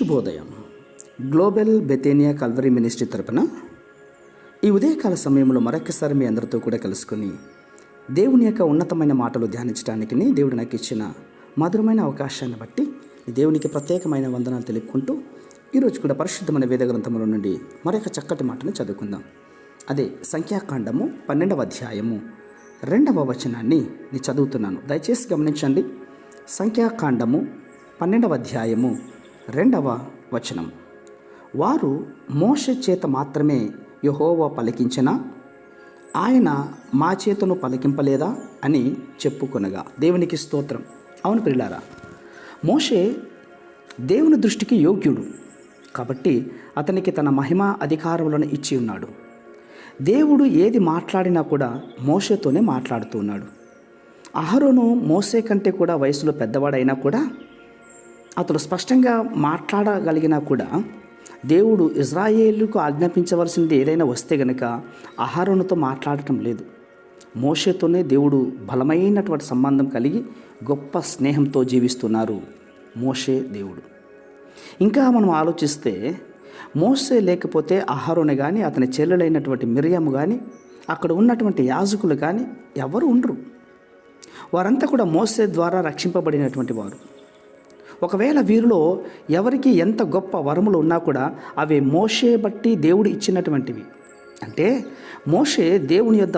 శుభోదయం. Global బెతేనియా Calvary ministry తరపున ఈ ఉదయకాల సమయంలో మరొకసారి మీ అందరితో కూడా కలుసుకొని దేవుని యొక్క ఉన్నతమైన మాటలు ధ్యానించడానికి దేవుడు నాకు ఇచ్చిన మధురమైన అవకాశాన్ని బట్టి దేవునికి ప్రత్యేకమైన వందనాలు తెలుపుకుంటూ ఈరోజు కూడా పరిశుద్ధమైన వేద గ్రంథముల నుండి మరొక చక్కటి మాటను చదువుకుందాం. అదే సంఖ్యాకాండము 12వ అధ్యాయము 2వ వచనాన్ని నేను చదువుతున్నాను. దయచేసి గమనించండి. సంఖ్యాకాండము 12వ అధ్యాయము 2వ వచనం. వారు మోషే చేత మాత్రమే యెహోవా పలికించిన ఆయన మా చేతను పలికింపలేదా అని చెప్పుకొనగా. దేవునికి స్తోత్రం. అవును ప్రియులారా, మోషే దేవుని దృష్టికి యోగ్యుడు కాబట్టి అతనికి తన మహిమ అధికారములను ఇచ్చి ఉన్నాడు. దేవుడు ఏది మాట్లాడినా కూడా మోషేతోనే మాట్లాడుతూ ఉన్నాడు. అహరోను మోషే కంటే కూడా వయసులో పెద్దవాడైనా కూడా అతడు స్పష్టంగా మాట్లాడగలిగినా కూడా దేవుడు ఇజ్రాయేలుకు ఆజ్ఞాపించవలసింది ఏదైనా వస్తే గనుక అహరోనుతో మాట్లాడటం లేదు. మోషేతోనే దేవుడు బలమైనటువంటి సంబంధం కలిగి గొప్ప స్నేహంతో జీవిస్తున్నారు మోషే దేవుడు. ఇంకా మనం ఆలోచిస్తే మోషే లేకపోతే అహరోను కానీ అతని చెల్లెలైనటువంటి మిరియాము కానీ అక్కడ ఉన్నటువంటి యాజకులు కానీ ఎవరు ఉండరు. వారంతా కూడా మోషే ద్వారా రక్షింపబడినటువంటి వారు. ఒకవేళ వీరిలో ఎవరికి ఎంత గొప్ప వరములు ఉన్నా కూడా అవి మోషే బట్టి దేవుడు ఇచ్చినటువంటివి. అంటే మోషే దేవుని యొద్ద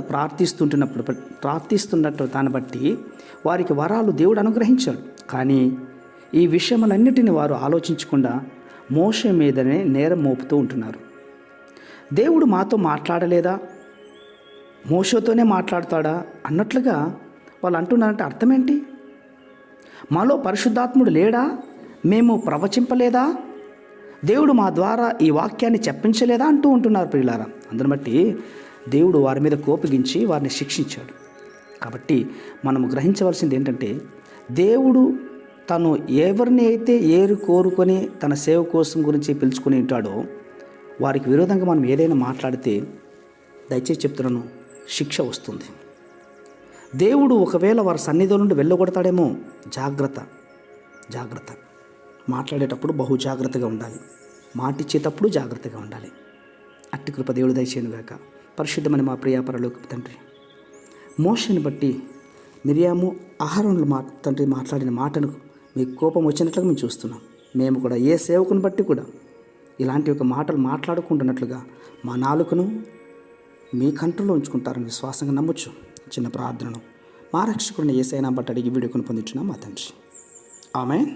ప్రార్థిస్తున్నట్టు దాన్ని బట్టి వారికి వరాలు దేవుడు అనుగ్రహించాడు. కానీ ఈ విషయములన్నిటిని వారు ఆలోచించకుండా మోషే మీదనే నేరం మోపుతూ ఉంటున్నారు. దేవుడు మాతో మాట్లాడలేదా, మోషేతోనే మాట్లాడతాడా అన్నట్లుగా వాళ్ళు అంటున్నారంటే అర్థం ఏంటి? మాలో పరిశుద్ధాత్ముడు లేడా, మేము ప్రవచింపలేదా, దేవుడు మా ద్వారా ఈ వాక్యాన్ని చెప్పించలేదా అంటూ ఉంటున్నారు ప్రియులారా. అందుని బట్టి దేవుడు వారి మీద కోపగించి వారిని శిక్షించాడు. కాబట్టి మనము గ్రహించవలసింది ఏంటంటే దేవుడు తను ఎవరిని అయితే కోరుకొని తన సేవ కోసం గురించి పిలుచుకొని ఉంటాడో వారికి విరోధంగా మనం ఏదైనా మాట్లాడితే దయచేసి చెప్తున్నాను, శిక్ష వస్తుంది. దేవుడు ఒకవేళ వారి సన్నిధిలో నుండి వెళ్ళగొడతాడేమో. జాగ్రత్త. మాట్లాడేటప్పుడు బహు జాగ్రత్తగా ఉండాలి. మాటిచ్చేటప్పుడు జాగ్రత్తగా ఉండాలి. అట్టి కృప దేవుడు దయచేయనుగాక. పరిశుద్ధమైన మా ప్రియ పరలోకపు తండ్రి, మోషేని బట్టి మిరియాము అహరోనులు తండ్రి మాట్లాడిన మాటను మీకు కోపం వచ్చినట్లుగా మేము చూస్తున్నాం. మేము కూడా ఏ సేవకుని బట్టి కూడా ఇలాంటి ఒక మాటలు మాట్లాడుకుంటున్నట్లుగా మా నాలుకను మీ కంట్రోల్లో ఉంచుకుంటారని విశ్వాసంగా నమ్మొచ్చు. చిన్న ప్రార్థనను మా రక్షకుడిని యేసయ్య బట్టి అడిగి వీడియోని పొందించున్నాం మా తండ్రి. ఆమేన్.